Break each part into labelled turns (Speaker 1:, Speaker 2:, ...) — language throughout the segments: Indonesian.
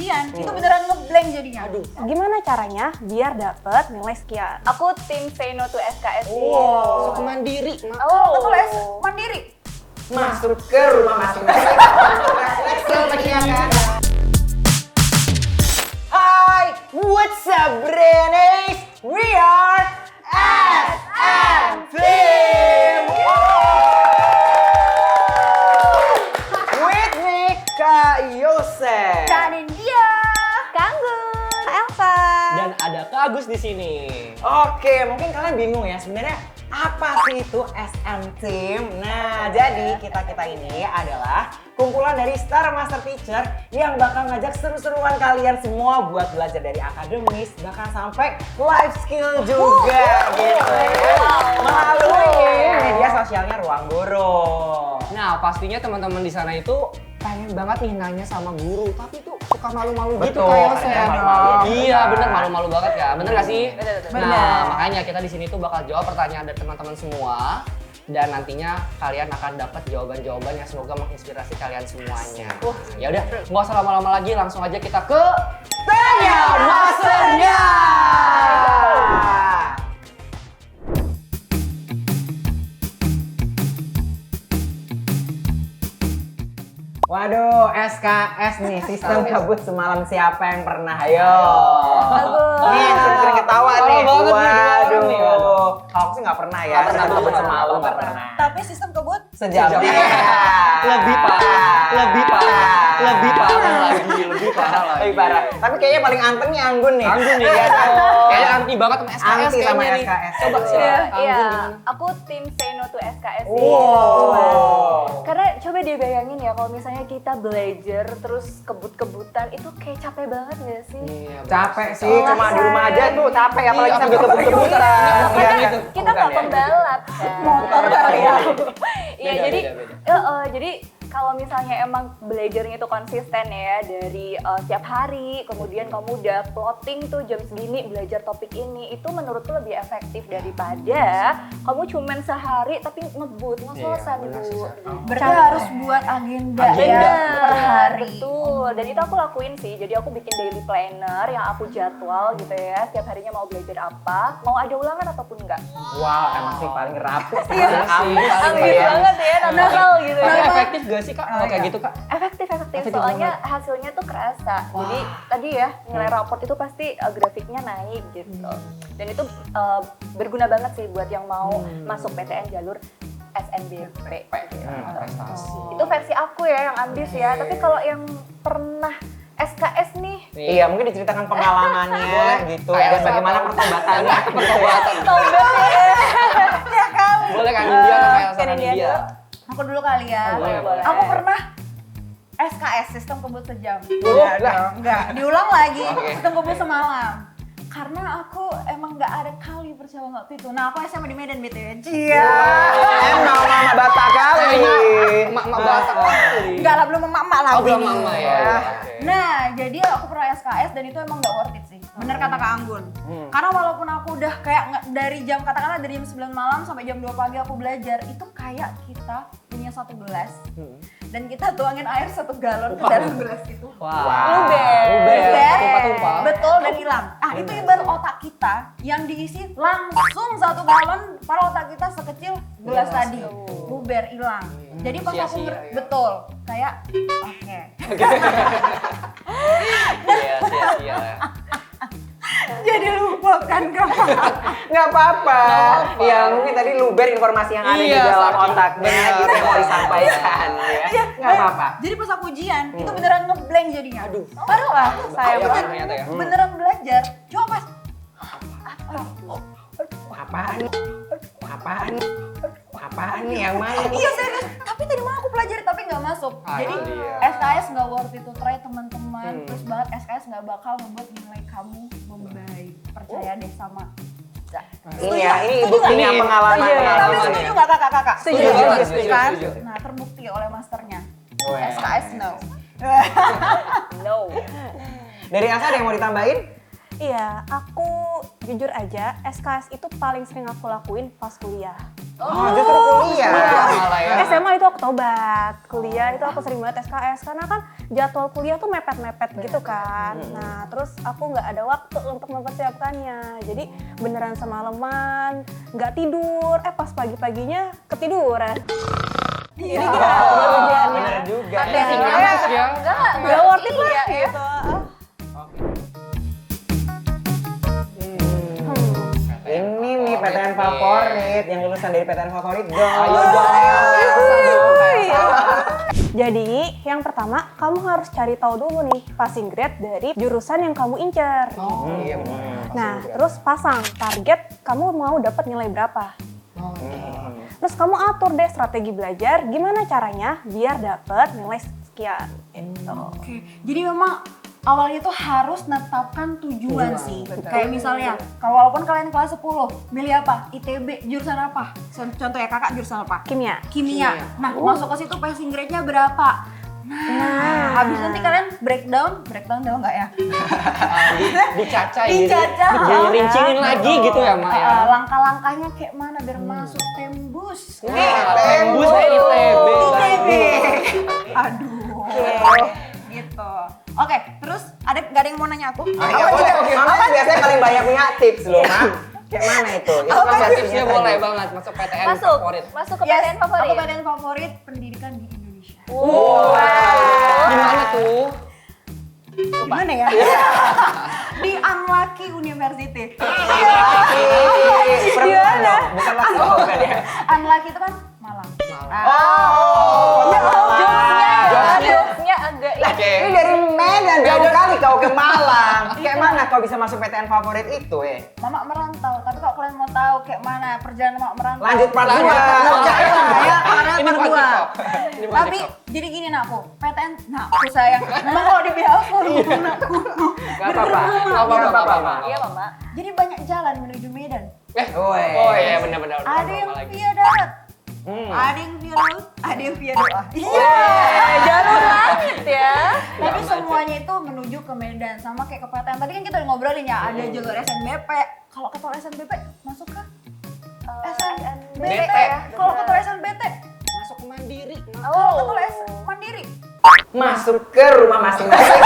Speaker 1: ujian, itu beneran ngeblank jadinya.
Speaker 2: Aduh.
Speaker 3: Gimana caranya biar dapet nilai sekian?
Speaker 4: Aku tim say no to SKS.
Speaker 2: Wow, suka mandiri.
Speaker 1: Betul ya, mandiri.
Speaker 2: Masuk ke rumah masing-masing. Hai, what's up, Brenes? We are SM Team. With me, Kak Yosef.
Speaker 1: Dan dia.
Speaker 4: Kanggung.
Speaker 3: Kak Elsa.
Speaker 5: Dan ada Kak Agus di sini.
Speaker 2: Oke, mungkin kalian bingung ya sebenarnya apa sih itu SM Team? Nah, jadi kita ini adalah kumpulan dari Star Master Teacher yang bakal ngajak seru-seruan kalian semua buat belajar dari akademis, bahkan sampai life skill juga gitu ya. Melalui media sosialnya Ruang Guru.
Speaker 5: Nah, pastinya teman-teman di sana itu pengen banget nih nanya sama guru, tapi tuh suka malu-malu gitu
Speaker 2: Betul,
Speaker 5: kayak
Speaker 2: ada
Speaker 5: saya.
Speaker 2: malu-malu.
Speaker 5: Iya, bener malu-malu banget ya. Bener gak sih?
Speaker 4: Bener.
Speaker 5: Nah, makanya kita di sini tuh bakal jawab pertanyaan dari teman-teman semua. Dan nantinya kalian akan dapat jawaban-jawaban yang semoga menginspirasi kalian semuanya. Ya udah, nggak usah lama-lama lagi, langsung aja kita ke
Speaker 2: Tanya Masternya! Waduh, SKS nih, sistem kabut semalam siapa yang pernah? Ayo. Nih, sering ketawa nih.
Speaker 5: Banget nih, dua orang nih.
Speaker 2: Waduh. Kalau aku sih nggak pernah ya,
Speaker 5: Nggak pernah,
Speaker 2: sistem kabut
Speaker 5: nggak
Speaker 2: semalam
Speaker 5: pernah.
Speaker 2: nggak pernah.
Speaker 1: Tapi sistem kebut
Speaker 2: Sejam.
Speaker 5: Sejam. Lebih parah lagi, lebih parah lagi.
Speaker 2: Lebih parah. Tapi kayaknya paling anteng nih Anggun nih.
Speaker 5: Anggun nih,
Speaker 2: Iya kan?
Speaker 5: kayaknya anti banget sama SKS
Speaker 2: Anti sama
Speaker 5: kayaknya nih.
Speaker 2: SKS.
Speaker 5: Coba sih.
Speaker 4: Iya,
Speaker 5: Anggun
Speaker 4: iya.
Speaker 5: gimana?
Speaker 4: Aku tim say no to SKS sih.
Speaker 2: Wow.
Speaker 4: Karena coba dia bayangin ya kalau misalnya kita belajar terus kebut-kebutan itu kayak capek banget gak sih?
Speaker 5: Iya,
Speaker 2: Capek sih, cuma di rumah aja tuh capek apalagi
Speaker 5: Iya,
Speaker 2: sambil kebut-kebutan.
Speaker 5: Bukan
Speaker 4: Kita,
Speaker 5: gitu.
Speaker 4: kita nggak pembalap kan?
Speaker 1: motor kali ya.
Speaker 4: Iya,
Speaker 5: Beda,
Speaker 4: jadi
Speaker 5: beda.
Speaker 4: jadi kalau misalnya emang belajarnya itu konsisten ya dari tiap hari, kemudian kamu udah plotting tuh jam segini belajar topik ini, itu menurutku lebih efektif daripada kamu cuman sehari tapi ngebut, ngos-ngosan
Speaker 5: benar sih,
Speaker 4: Bu.
Speaker 5: Sar.
Speaker 1: Berarti harus buat agenda ya
Speaker 4: Bener,
Speaker 1: per hari.
Speaker 4: betul. Dan itu aku lakuin sih. Jadi aku bikin daily planner yang aku jadwal gitu ya. Setiap harinya mau belajar apa, mau ada ulangan ataupun enggak.
Speaker 2: Wow, emang sih paling rapi sih.
Speaker 5: Iya sih,
Speaker 2: Ambis
Speaker 4: Ambis
Speaker 2: ya.
Speaker 4: banget ya, nakal gitu
Speaker 5: Tapi
Speaker 4: ya.
Speaker 5: efektif gak sih Kak kalau kayak gitu Kak?
Speaker 4: Efektif.
Speaker 5: Efektif
Speaker 4: Soalnya hasilnya tuh kerasa. Jadi tadi ya nilai raport itu pasti grafiknya naik gitu. Dan itu berguna banget sih buat yang mau masuk PTN jalur SNBP.
Speaker 5: Prestasi.
Speaker 4: Itu versi aku ya yang ambis ya. Tapi kalau yang pernah SKS nih,
Speaker 2: Iya, mungkin diceritakan pengalamannya gitu
Speaker 5: Kayak
Speaker 2: dan bagaimana pertobatannya.
Speaker 5: Pertobatan.
Speaker 4: tobat ya.
Speaker 5: Boleh kan India atau kayak
Speaker 4: Kan India
Speaker 5: India?
Speaker 1: Aku dulu kali ya.
Speaker 4: Boleh.
Speaker 1: Aku pernah SKS, sistem kebut sejam.
Speaker 2: Lah.
Speaker 1: Enggak. Diulang lagi,
Speaker 5: Oke.
Speaker 1: sistem kebut semalam. Karena aku emang nggak ada kali percobaan waktu itu. Nah, aku SMA di Medan BTW. Cia.
Speaker 2: Emang mama bata kali.
Speaker 5: Mak Batak kali.
Speaker 1: Enggak lah, belum emak-emak lah.
Speaker 5: Oh, belum
Speaker 1: ini.
Speaker 5: mama ya. Oke.
Speaker 1: Nah, jadi aku pernah SKS dan itu emang nggak worth it sih. Bener kata Kak Anggun. Karena walaupun aku udah kayak dari jam katakanlah dari jam 9 malam sampai jam 2 pagi aku belajar, itu kayak kita punya satu gelas dan kita tuangin air 1 galon ke dalam gelas itu.
Speaker 4: Luber.
Speaker 5: Tumpah-tumpah.
Speaker 1: Betul, dan hilang. Ah, itu ibarat otak kita yang diisi langsung 1 galon, padahal otak kita sekecil gelas tadi. Luber, hilang. Jadi pas aku
Speaker 5: Sia-sia ya.
Speaker 1: betul, kayak oke.
Speaker 5: Iya, sia-sia ya.
Speaker 1: Jadi lupakan kamu.
Speaker 2: Nggak apa-apa. Ya mungkin tadi luber informasi yang ada di
Speaker 5: Iya,
Speaker 2: dalam
Speaker 5: saking
Speaker 2: otaknya
Speaker 5: benar.
Speaker 2: gitu yang mau disampaikan ya. Nggak apa-apa.
Speaker 1: Jadi pas aku ujian, itu beneran ngeblank jadinya.
Speaker 2: Aduh.
Speaker 1: Padahal aku
Speaker 5: Saya
Speaker 1: aku
Speaker 5: banget ternyata ya.
Speaker 1: beneran belajar. Cuma pas
Speaker 2: Apaan? Apaan? Apaan nih yang mana?
Speaker 1: iya serius, tapi tadi mau aku pelajari tapi nggak masuk.
Speaker 5: Ah,
Speaker 1: Jadi
Speaker 5: itu dia.
Speaker 1: SKS nggak worth itu, try teman-teman. Terus banget SKS nggak bakal membuat nilai kamu membaik. Percaya deh sama.
Speaker 2: Ini ya, ini buktinya
Speaker 5: Ini.
Speaker 2: pengalaman.
Speaker 5: Iya.
Speaker 1: Tapi
Speaker 2: pengalaman
Speaker 1: setuju
Speaker 2: ya.
Speaker 1: nggak kakak-kakak?
Speaker 5: Setuju banget, setuju,
Speaker 1: Kan?
Speaker 5: setuju.
Speaker 1: Nah terbukti oleh masternya.
Speaker 2: Weh.
Speaker 1: SKS no.
Speaker 4: No.
Speaker 2: Dari Elsa ada yang mau ditambahin?
Speaker 3: Iya, aku jujur aja SKS itu paling sering aku lakuin pas kuliah.
Speaker 2: Oh, justru kuliah.
Speaker 5: Malah ya.
Speaker 3: SMA itu aku tobat, kuliah itu aku sering banget SKS karena kan jadwal kuliah tuh mepet-mepet gitu kan. Nah terus aku nggak ada waktu untuk mempersiapkannya, jadi beneran semalaman, nggak tidur, pas pagi-paginya ketiduran. Jadi gimana ujiannya?
Speaker 2: Bener juga.
Speaker 5: Iya, masuk ya.
Speaker 3: Nggak worth it lah
Speaker 4: Iya,
Speaker 3: gitu.
Speaker 2: Ini nih PTN favorit, yang lulusan dari PTN favorit dong.
Speaker 5: Ayo dong.
Speaker 3: Jadi yang pertama kamu harus cari tahu dulu nih passing grade dari jurusan yang kamu incer.
Speaker 5: Oh iya benar.
Speaker 3: Nah terus pasang target kamu mau dapat nilai berapa. Terus kamu atur deh strategi belajar, gimana caranya biar dapet nilai sekian. Gitu.
Speaker 1: Oke, jadi memang awalnya tuh harus netapkan tujuan sih. Kayak misalnya, kalau walaupun kalian kelas 10, milih apa? ITB, jurusan apa? Contoh ya kakak jurusan apa?
Speaker 3: Kimia.
Speaker 1: Kimia. Nah, masuk ke situ passing grade-nya berapa? Nah, habis nanti kalian breakdown tahu nggak ya?
Speaker 5: Dicacai,
Speaker 1: Dicacah.
Speaker 5: dirincingin lagi gitu ya Mak ya.
Speaker 1: Langkah-langkahnya kayak mana biar masuk tembus.
Speaker 5: Tembus ITB.
Speaker 1: ITB. Aduh. Gitu. Oke, terus gak ada yang mau nanya aku?
Speaker 2: Iya, boleh. Mama biasanya paling banyak punya tips loh, Mak. Kayak mana itu? Itu kan
Speaker 5: Apa
Speaker 2: biasanya
Speaker 5: tipsnya
Speaker 2: tadi.
Speaker 5: boleh banget masuk PTN
Speaker 4: Masuk
Speaker 5: favorit.
Speaker 4: ke PTN favorit.
Speaker 1: Aku PTN favorit pendidikan di Indonesia.
Speaker 5: Gimana tuh?
Speaker 1: Gimana ya? Di Unlucky University.
Speaker 2: Perempuan dong, bukan laki-laki kan ya?
Speaker 1: Unlucky itu kan Malang.
Speaker 2: Oh,
Speaker 4: Jokesnya agak
Speaker 5: Oke.
Speaker 2: ini dari Medan jauh kali kau ke Malang. Kayak mana kau bisa masuk PTN favorit itu ya?
Speaker 1: Mama merantau, tapi kalau kalian mau tahu kayak mana perjalanan Mama merantau.
Speaker 2: Lanjut part 2.
Speaker 1: Ya, karena
Speaker 5: Ini
Speaker 1: part
Speaker 5: bukan
Speaker 1: 2.
Speaker 5: TikTok. Ini bukan
Speaker 1: Tapi
Speaker 5: TikTok.
Speaker 1: jadi gini nakku, PTN, aku sayang. Memang kalau di BH aku nakku.
Speaker 5: Gak apa-apa. Gak apa-apa.
Speaker 4: Iya, Mama.
Speaker 1: Jadi banyak jalan menuju Medan.
Speaker 5: Oh iya benar-benar.
Speaker 1: Ada yang via darat, ada yang via laut, ada yang via doa.
Speaker 4: Jalur langit ya.
Speaker 1: Tapi semuanya itu menuju ke Medan, sama kayak ke PTN. Tadi kan kita udah ngobrolin ya, ada jalur SNBP. Kalau ketua SNBP masuk ke SNBT.
Speaker 5: BT.
Speaker 1: Kalau ketua SNBT
Speaker 5: Masuk mandiri.
Speaker 1: kalau ketua S Mandiri.
Speaker 2: Masuk ke rumah masing-masing.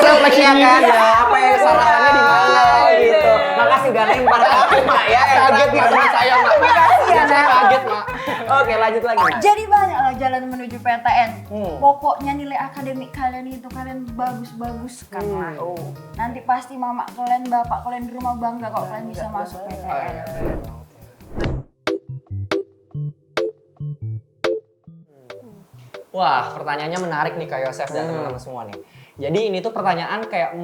Speaker 2: Refleksinya kan, apa yang salahnya di mana gitu. Makasih gak lempar ke aku, Mak ya.
Speaker 5: Kaget Mak sama saya Mak.
Speaker 1: Makasih ya,
Speaker 5: Saya
Speaker 1: Nak.
Speaker 5: kaget Mak.
Speaker 2: Oke, lanjut lagi, Mak.
Speaker 1: Jadi banyak lah jalan menuju PTN.
Speaker 2: Hmm.
Speaker 1: Pokoknya nilai akademik kalian itu kalian bagus-baguskan lah. Nanti pasti mama kalian, bapak kalian di rumah bangga kalau kalian bisa masuk PTN.
Speaker 5: Wah, pertanyaannya menarik nih Kak Yosef dan teman-teman semua nih. Jadi ini tuh pertanyaan kayak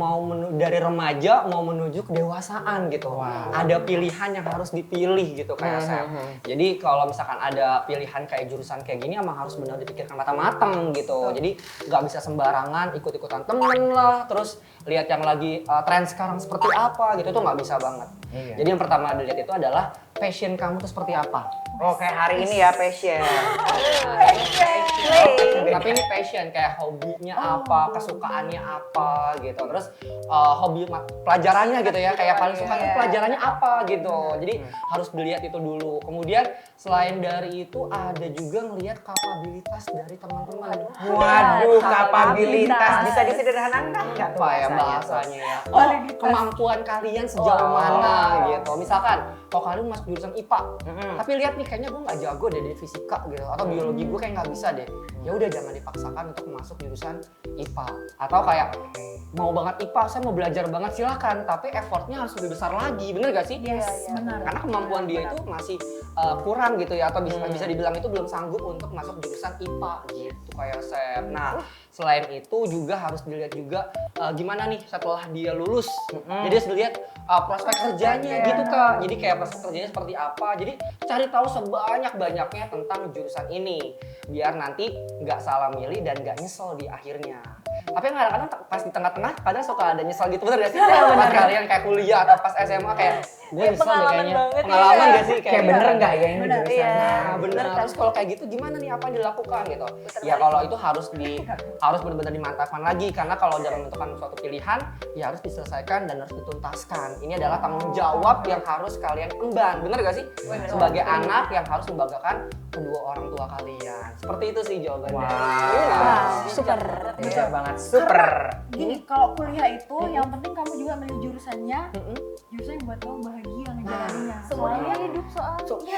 Speaker 5: dari remaja mau menuju kedewasaan gitu. Ada pilihan yang harus dipilih gitu Kak Yosef. Jadi kalau misalkan ada pilihan kayak jurusan kayak gini emang harus benar dipikirkan matang-matang gitu. Jadi nggak bisa sembarangan ikut-ikutan temen lah, terus lihat yang lagi tren sekarang seperti apa gitu, itu nggak bisa banget. Jadi yang pertama dilihat itu adalah passion kamu tuh seperti apa.
Speaker 2: Oh, kayak hari ini ya, passion.
Speaker 5: Tapi ini passion kayak hobinya apa, kesukaannya apa gitu. Terus hobi pelajarannya gitu ya, kayak paling suka tuh pelajarannya apa gitu. Jadi harus dilihat itu dulu. Kemudian selain dari itu ada juga ngelihat kapabilitas dari teman-teman.
Speaker 2: Waduh, kapabilitas. Bisa disederhanakan nggak tuh
Speaker 5: Apa ya bahasanya ya? Oh, kemampuan kalian sejauh mana gitu. Misalkan kalau kalian masuk jurusan IPA, tapi lihat nih kayaknya gue nggak jago deh di fisika gitu, atau biologi gue kayak nggak bisa deh. Ya udah jangan dipaksakan untuk masuk jurusan IPA. Atau kayak mau banget IPA, saya mau belajar banget silahkan, tapi effortnya harus lebih besar lagi, bener gak sih?
Speaker 1: Yes, benar.
Speaker 5: Karena kemampuan dia itu masih kurang gitu ya, atau bisa dibilang itu belum sanggup untuk masuk jurusan IPA gitu kayak Sep. Nah, selain itu juga harus dilihat juga gimana nih setelah dia lulus. Jadi harus dilihat prospek kerjanya gitu Kak. Jadi kayak prospek kerjanya seperti apa. Jadi cari tahu sebanyak-banyaknya tentang jurusan ini biar nanti nggak salah milih dan nggak nyesel di akhirnya. Tapi kadang-kadang pas di tengah-tengah kadang suka ada nyesel gitu, bener gak sih? Pas kalian kayak kuliah atau pas SMA kayak gue nyesel deh kayaknya. Pengalaman gak sih?
Speaker 2: Kayak bener nggak ya ini
Speaker 1: Bener.
Speaker 2: jurusan?
Speaker 5: Nah, bener. Terus kalau kayak gitu gimana nih apa yang dilakukan gitu? Ya kalau itu harus benar-benar dimantapkan lagi karena kalau dalam menentukan suatu pilihan ya harus diselesaikan dan harus dituntaskan. Ini adalah tanggung jawab yang harus kalian emban, bener gak sih? Sebagai anak yang harus membanggakan kedua orang tua kalian. Seperti itu sih jawabannya.
Speaker 3: Wow, super.
Speaker 2: Bener banget, super.
Speaker 1: Gini, kalau kuliah itu yang penting kamu juga milih jurusannya yang buat kamu bahagia ngejalaninnya. Semuanya hidup soalnya.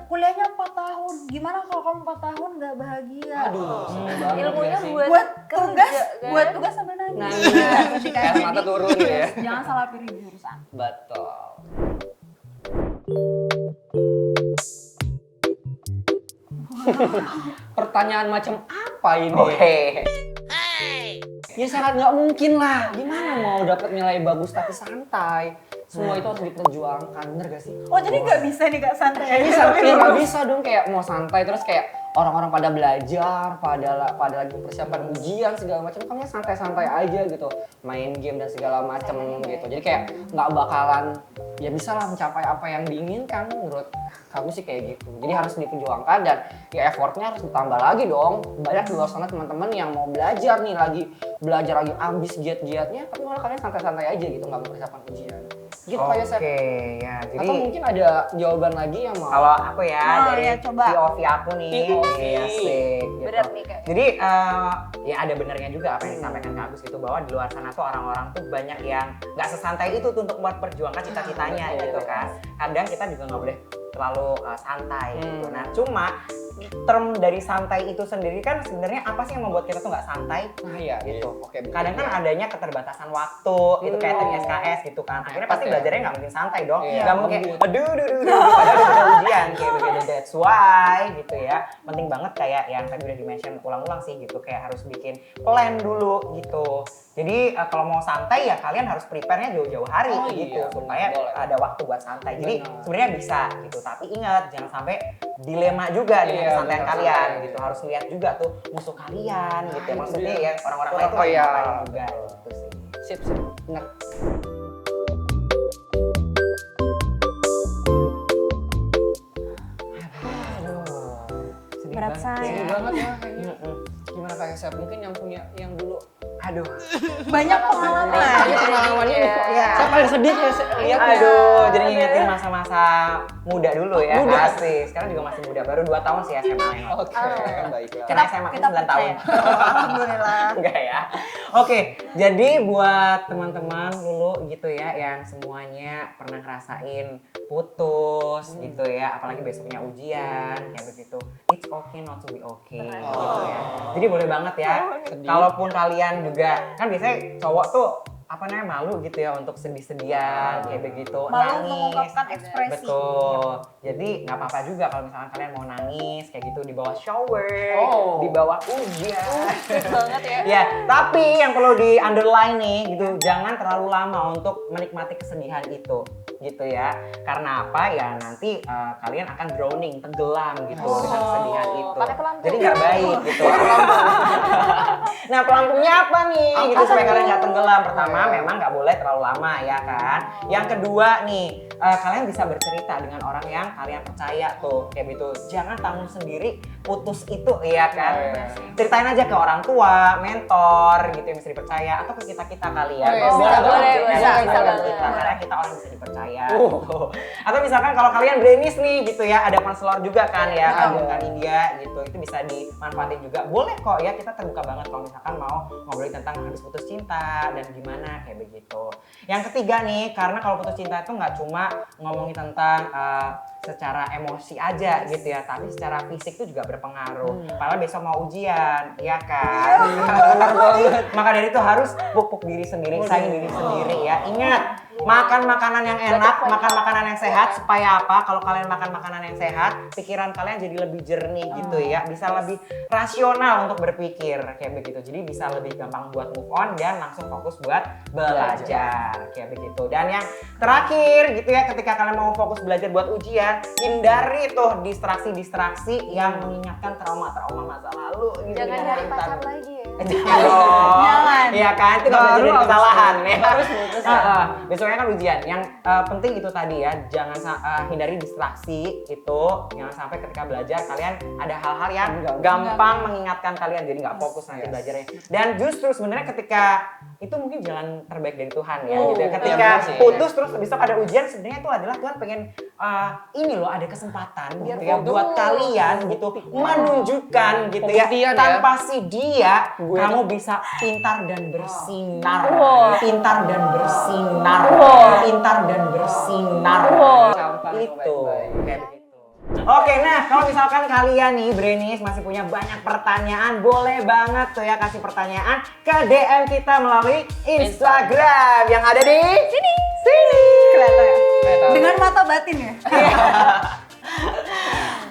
Speaker 1: Kuliahnya 4 tahun. Gimana kalau kamu 4 tahun nggak bahagia?
Speaker 5: Aduh, seneng banget
Speaker 4: Ilmunya
Speaker 5: gak sih?
Speaker 4: buat
Speaker 1: tugas,
Speaker 4: kerja, kan?
Speaker 1: buat tugas sama nangis.
Speaker 5: Nah,
Speaker 1: Jadi
Speaker 5: kayak mata turun ya.
Speaker 1: Jangan salah pilih jurusan.
Speaker 5: Betul. Pertanyaan macam apa ini?
Speaker 2: Oke.
Speaker 5: Ya sangat nggak mungkin lah. Gimana mau dapat nilai bagus tapi santai? Semua itu harus diperjuangkan, bener gak sih?
Speaker 1: Oh jadi nggak bisa nih Kak santai aja.
Speaker 5: Bisa, ya nggak bisa dong kayak mau santai terus kayak orang-orang pada belajar, pada lagi persiapan ujian segala macam, kamu santai-santai aja gitu, main game dan segala macam gitu. Jadi kayak nggak bakalan ya bisa lah mencapai apa yang diinginkan menurut kamu sih kayak gitu. Jadi harus diperjuangkan dan ya effortnya harus ditambah lagi dong. Banyak di luar sana teman-teman yang mau belajar nih belajar lagi ambis giat-giatnya, tapi malah kalian santai-santai aja gitu nggak mempersiapkan ujian. Gitu kayak saya.
Speaker 2: Oke, ya jadi
Speaker 5: Atau mungkin ada jawaban lagi yang mau.
Speaker 2: kalau aku ya
Speaker 1: Oh,
Speaker 2: dari
Speaker 1: ya, coba.
Speaker 2: POV aku nih,
Speaker 5: POV.
Speaker 2: iya asik, gitu.
Speaker 4: Berat nih Kak.
Speaker 2: Jadi ya ada benernya juga apa yang disampaikan Kak Agus gitu bahwa di luar sana tuh orang-orang tuh banyak yang nggak sesantai itu tuh untuk memperjuangkan cita-citanya gitu kan. Kadang kita juga nggak boleh terlalu santai gitu. Nah cuma term dari santai itu sendiri kan sebenarnya apa sih yang membuat kita tuh nggak santai?
Speaker 5: Nah iya
Speaker 2: Gitu.
Speaker 5: Oke, betul.
Speaker 2: Kadang kan adanya keterbatasan waktu gitu kayak tadi SKS gitu kan. Akhirnya pasti
Speaker 5: ya.
Speaker 2: belajarnya nggak mungkin santai dong.
Speaker 5: Iya,
Speaker 2: Nggak mungkin
Speaker 5: ngebut.
Speaker 2: aduh padahal udah ujian kayak begitu. That's why gitu ya. Penting banget kayak yang tadi udah di-mention ulang-ulang sih gitu kayak harus bikin plan dulu gitu. Jadi kalau mau santai ya kalian harus prepare-nya jauh-jauh hari
Speaker 5: Oh,
Speaker 2: gitu
Speaker 5: iya,
Speaker 2: supaya
Speaker 5: boleh.
Speaker 2: ada waktu buat santai. Jadi
Speaker 5: Benar.
Speaker 2: sebenarnya bisa gitu. Tapi ingat jangan sampai dilema juga dengan
Speaker 5: Iya,
Speaker 2: kesantaian
Speaker 5: benar,
Speaker 2: kalian
Speaker 5: santai.
Speaker 2: gitu. Harus lihat juga tuh musuh kalian gitu.
Speaker 5: itu
Speaker 2: Maksudnya
Speaker 5: dia.
Speaker 2: ya orang-orang lain tuh
Speaker 5: Oh, iya.
Speaker 2: ngapain juga gitu sih.
Speaker 5: Sip. Benar.
Speaker 2: Sedih
Speaker 3: Berat
Speaker 2: banget.
Speaker 3: say.
Speaker 5: Sedih banget ya kayaknya. Gimana kayak saya mungkin yang punya yang dulu.
Speaker 2: Aduh.
Speaker 1: Banyak pengalaman.
Speaker 5: Ini pengalamannya ini kok.
Speaker 2: Iya.
Speaker 5: Saya paling sedih ya lihat.
Speaker 2: Aduh, jadi ngingetin masa-masa muda dulu ya.
Speaker 5: Muda.
Speaker 2: Asik. Sekarang juga masih muda, baru 2 tahun sih SMA yang lalu.
Speaker 5: Oke, baiklah.
Speaker 2: Kena SMA
Speaker 1: Kita
Speaker 2: 9 tahun.
Speaker 1: Alhamdulillah.
Speaker 2: Enggak ya. Oke, jadi buat teman-teman dulu gitu ya yang semuanya pernah ngerasain putus gitu ya, apalagi besoknya ujian kayak begitu. It's okay not to be okay gitu ya. Jadi boleh banget ya. Kalaupun kalian juga kan biasanya cowok tuh apa namanya malu gitu ya untuk sedih-sedian kayak begitu,
Speaker 1: Malu
Speaker 2: nangis.
Speaker 1: mengungkapkan ekspresi.
Speaker 2: Betul. Jadi nggak apa-apa juga kalau misalkan kalian mau nangis kayak gitu di bawah shower,
Speaker 5: Oh.
Speaker 2: di bawah hujan.
Speaker 4: banget ya.
Speaker 2: Ya, tapi yang perlu di underline nih gitu, jangan terlalu lama untuk menikmati kesedihan itu, gitu ya. Karena apa ya nanti kalian akan drowning, tenggelam gitu dengan kesedihan itu.
Speaker 4: pakai pelampung.
Speaker 2: Jadi nggak baik gitu. Nah, pelampungnya apa nih? Gitu supaya kalian nggak tenggelam. Pertama, memang nggak boleh terlalu lama ya kan. Yang kedua nih, kalian bisa bercerita dengan orang yang kalian percaya tuh, kayak gitu. Jangan tanggung sendiri putus itu ya kan. Ceritain aja ke orang tua, mentor gitu yang bisa dipercaya atau ke kita kali ya.
Speaker 5: Oh,
Speaker 2: Boleh,
Speaker 4: boleh,
Speaker 2: bisa
Speaker 4: bisa banget.
Speaker 2: kita karena kita orang yang bisa dipercaya. Gitu. Atau misalkan kalau kalian brainis nih gitu ya, ada konselor juga kan ya, kandungan India gitu. Itu bisa dimanfaatin juga. Boleh kok ya, kita terbuka banget kalau misalkan mau ngobrolin tentang habis putus cinta dan gimana kayak begitu. Yang ketiga nih, karena kalau putus cinta itu nggak cuma ngomongin tentang secara emosi aja gitu ya, tapi secara fisik itu juga berpengaruh. Padahal besok mau ujian, ya kan? Maka dari itu harus pupuk diri sendiri, sayang diri sendiri ya. Ingat, makan makanan yang enak, makan makanan yang sehat supaya apa? Kalau kalian makan makanan yang sehat, pikiran kalian jadi lebih jernih gitu ya, bisa lebih rasional untuk berpikir kayak begitu. Jadi bisa lebih gampang buat move on dan langsung fokus buat belajar kayak begitu. Dan yang terakhir gitu ya, ketika kalian mau fokus belajar buat ujian, hindari tuh distraksi-distraksi yang mengingatkan trauma-trauma masa lalu dulu gitu.
Speaker 4: Jangan
Speaker 2: ya,
Speaker 4: nyari
Speaker 2: ntar.
Speaker 4: pacar lagi ya.
Speaker 2: Jangan. Iya kan, itu nggak bisa
Speaker 5: Baru
Speaker 2: jadi
Speaker 5: abis
Speaker 2: kesalahan
Speaker 5: itu.
Speaker 2: ya.
Speaker 5: Harus putus ya.
Speaker 2: Besoknya kan ujian. Yang penting itu tadi ya, jangan hindari distraksi itu. Jangan sampai ketika belajar kalian ada hal-hal yang gampang mengingatkan kalian, jadi nggak fokus nanti belajarnya. Dan justru sebenarnya ketika itu mungkin jalan terbaik dari Tuhan ya, gitu ya. Ketika
Speaker 5: benar sih.
Speaker 2: putus terus besok ada ujian, sebenarnya itu adalah Tuhan pengen ini loh ada kesempatan gitu ya buat kalian gitu menunjukkan gitu ya
Speaker 5: Pembuktian ya.
Speaker 2: tanpa si dia kamu bisa pintar dan bersinar, pintar dan bersinar, pintar dan bersinar.
Speaker 5: Campan
Speaker 2: Itu
Speaker 5: baik-baik.
Speaker 2: kayak begitu. Oke, nah kalau misalkan kalian nih Brainies masih punya banyak pertanyaan, boleh banget tuh ya kasih pertanyaan ke DM kita melalui Instagram yang ada di sini.
Speaker 1: Kelihatan ya?
Speaker 5: Kelihatan.
Speaker 1: Dengan mata batin ya.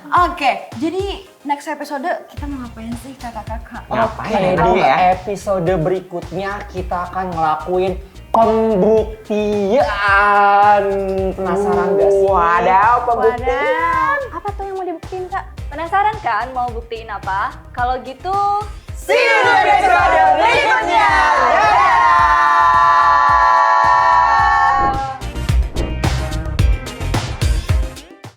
Speaker 1: Oke, jadi next episode kita mau ngapain sih kakak-kakak?
Speaker 2: Ngapain
Speaker 5: Di
Speaker 2: ya?
Speaker 5: episode berikutnya kita akan ngelakuin pembuktian. Penasaran gak sih?
Speaker 2: Wadaw, pembuktian.
Speaker 3: Wadaw, apa tuh yang mau dibuktiin Kak?
Speaker 4: Penasaran kan mau buktiin apa? Kalau gitu
Speaker 2: See you di episode berikutnya. Dadah!